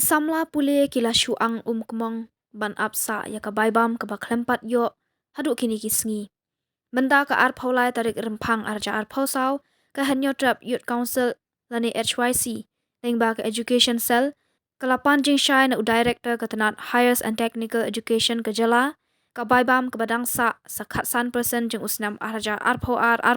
Kisamla pule kila syuang kemong ban apsa ya ka baibam ka baklempat yo hadu kini kisngi. Benda ka ar paulai tarik rempang arja ar pausau ka hanyo trap youth council lani HYC lengba ka education cell kalapan jing shai na director ka tenat higher and technical education ka jala ka baibam ka badang sa sakhat san persen jing usnam arja ar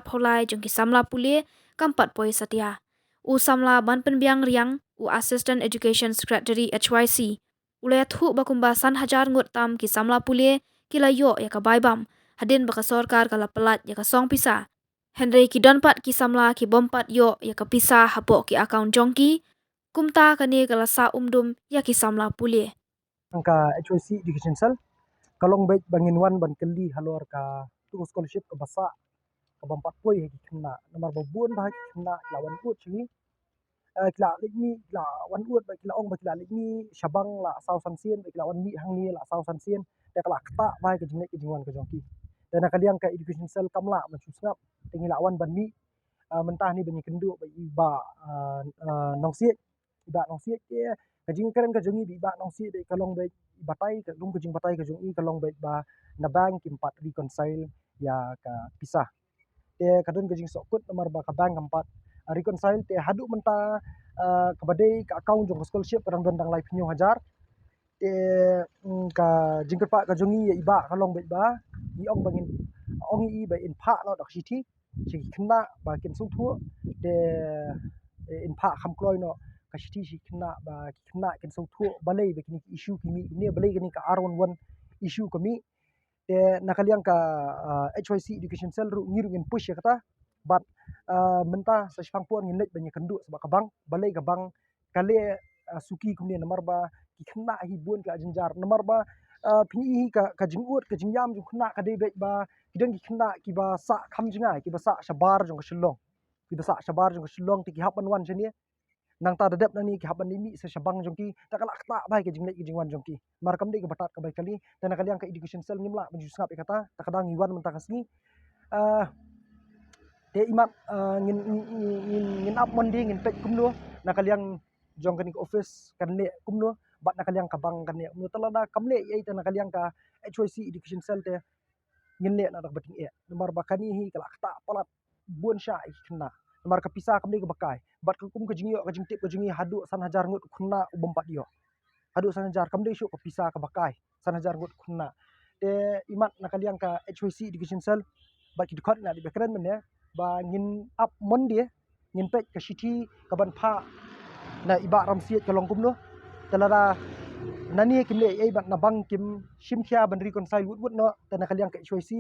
paulai jing kisamla pule kampat poi satia. U samla ban penbiang riang u assistant education secretary HYC ulaya thu bakumba san hajar ngut tam ki samla pule kila yo ya ka baibam hadin baka sorkar kala pelat ya ka song pisa Henry ki donpat ki samla ki bompat yo ya ka pisa hapo ki account jongki kumta kani kala sa umdum ya ki samla pule angka HYC education cell kalong baik bangin wan ban keli halor ka tu scholarship ke basa ke bampat poi hagi kena nomor babun bah kena lawan ut chingi kila ligni la wan ut ba kila ong ba kila ligni shabang la sau sansien ba kila wan mi hang ni la sau sansien da kala kata ba ke jingnek ke jingwan ke jongki dan kaliang ka education cell kamla mensusngap tingi lawan ban mi mentah ni banyi kendu ba iba nongsie iba nongsie ke kajing keren kajongi bi iba nongsie be kalong be batai ka lung kajing batai kajongi kalong be ba na bank kimpat reconcile ya ka pisah te kadun kajing sokut nomor ba ka bank empat reconcile te hadu menta kabade ka account jong scholarship kadang dang lai pinyo hajar te ka jingker pa kajongi ya iba kalong be ba ni ong bangin ong i ba in pha no dak siti si kena ba kin sung thu de in pha kham kloi no ka siti si kena ba kena kin sung thu balei be kini issue kimi ne balei kini ka r11 issue kami te nakaliang ka HYC education cell ru ngiru ngin push ya kata but menta sa shang puan ngin lek banyak kendu sebab kabang balai kabang kale suki kumni nomor ba ki kena hi bun ka jinjar nomor ba pini ka jingut ka jingyam ju kena ka de ba kidang ki kena ki ba sa kham jinga ki ba sa shabar jong shillong ki ba sa shabar jong shillong ti ki hapan wan cheni nang ta dadap nani ki hapan ni sa shabang jong ki ta kala kata bai ke jinglek ki jingwan jong ki mar kam de ka batat ka bai kali dan kaliang ka education cell ngimla menju sngap kata ta kadang iwan menta kasni te imat ngin up mondi ngin pek kumno na kaliang jong kani office kan le kumno bat na kaliang kabang kan le mu talada kamle ye ta na kaliang ka HYC education cell te ngin le na dak bating e nomor bakani hi kala kata palat bun sha ikna nomor ka pisa kamle ka bakai bat ka kum ka jingyo ka jingtip ka jingi hadu san hajar ngut khuna ubompat yo hadu san hajar kamle shu ka pisa ka bakai san hajar ngut khuna te imat na kaliang ka HYC education cell bat ki dikot na di bekren men ya ba ngin up mondi ngin pek ka shiti ka ban pha na iba ram siet ka long kumno talada nani kimle ei bat na bang kim shim khia ban reconcile wut no tana kaliang ka HYC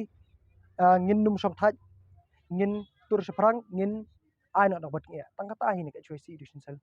ngin num shom thaj ngin tur shprang ngin ai no dak bat nge tang kata hi ni ka HYC education cell